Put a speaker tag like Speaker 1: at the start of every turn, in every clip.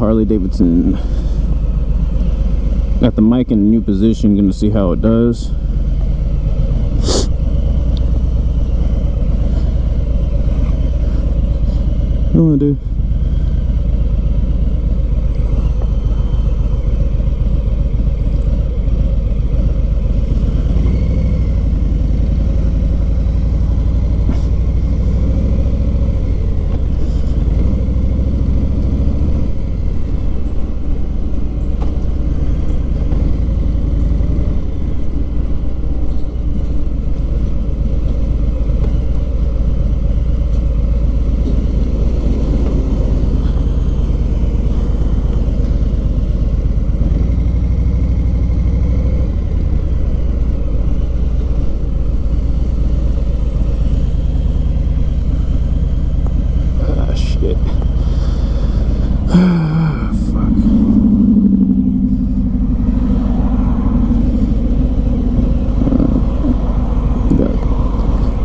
Speaker 1: Harley-Davidson. Got the mic in a new position, gonna see how it does. Oh, dude.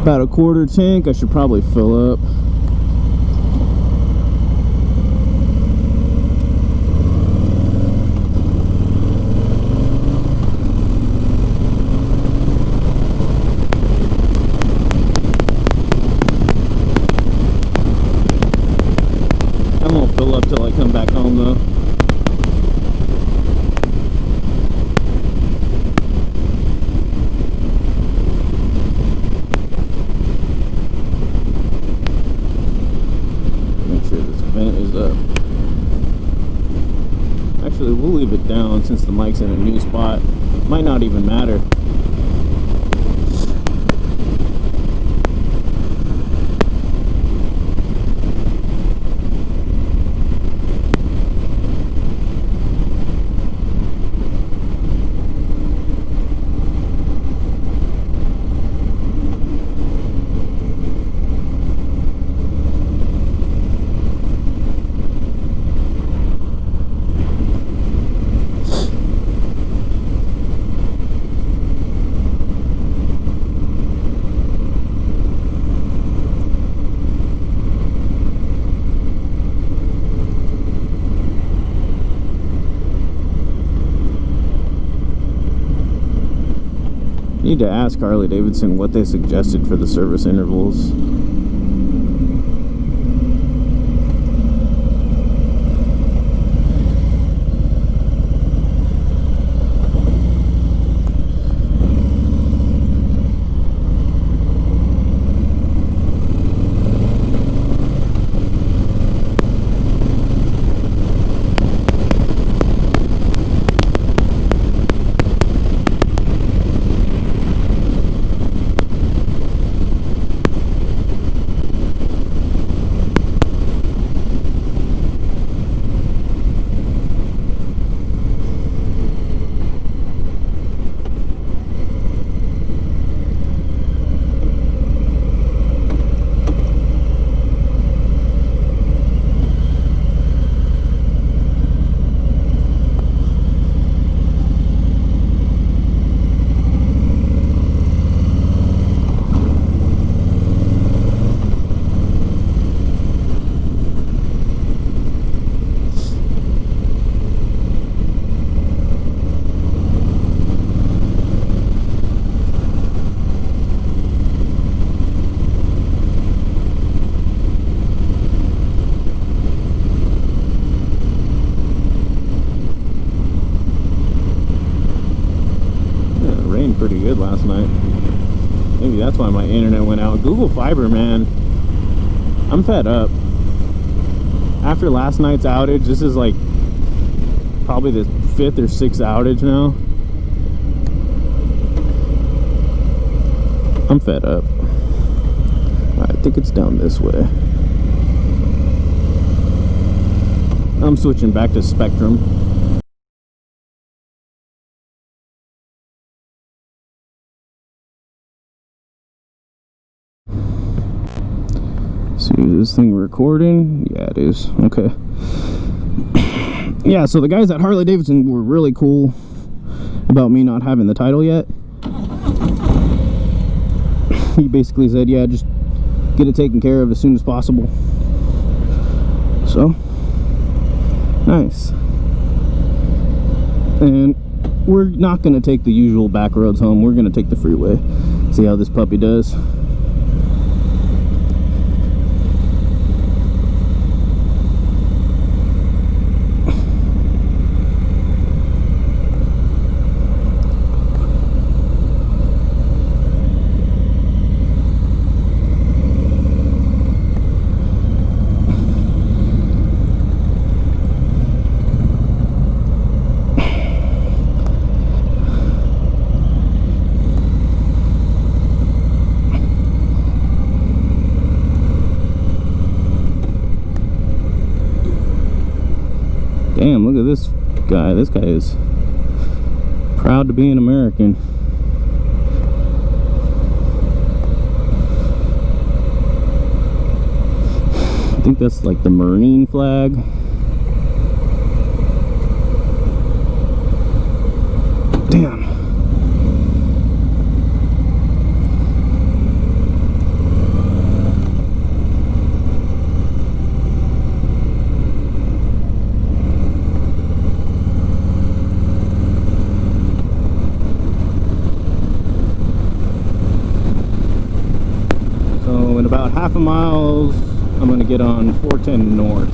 Speaker 1: About a quarter tank. I should probably fill up. I won't fill up till I come back home though. Actually, we'll leave it down since the mic's in a new spot. Might not even matter. Need to ask Harley-Davidson what they suggested for the service intervals. Pretty good last night. Maybe that's why my internet went out. Google Fiber, man, I'm fed up. After last night's outage, this is like probably the 5th or 6th outage now. I'm fed up. I think it's down this way. I'm switching back to Spectrum. See, is this thing recording? Yeah, it is. Okay. Yeah, so the guys at Harley-Davidson were really cool about me not having the title yet. He basically said, yeah, just get it taken care of as soon as possible. So Nice. And we're not going to take the usual back roads home. We're going to take the freeway. See how this puppy does. Damn, look at this guy. This guy is proud to be an American. I think that's like the Marine flag. Damn. In about half a mile, I'm going to get on 410 north.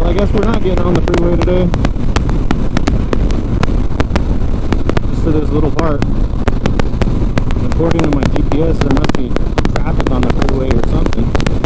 Speaker 1: I guess we're not getting on the freeway today. Just for this little part. According to my GPS, there must be traffic on the freeway or something.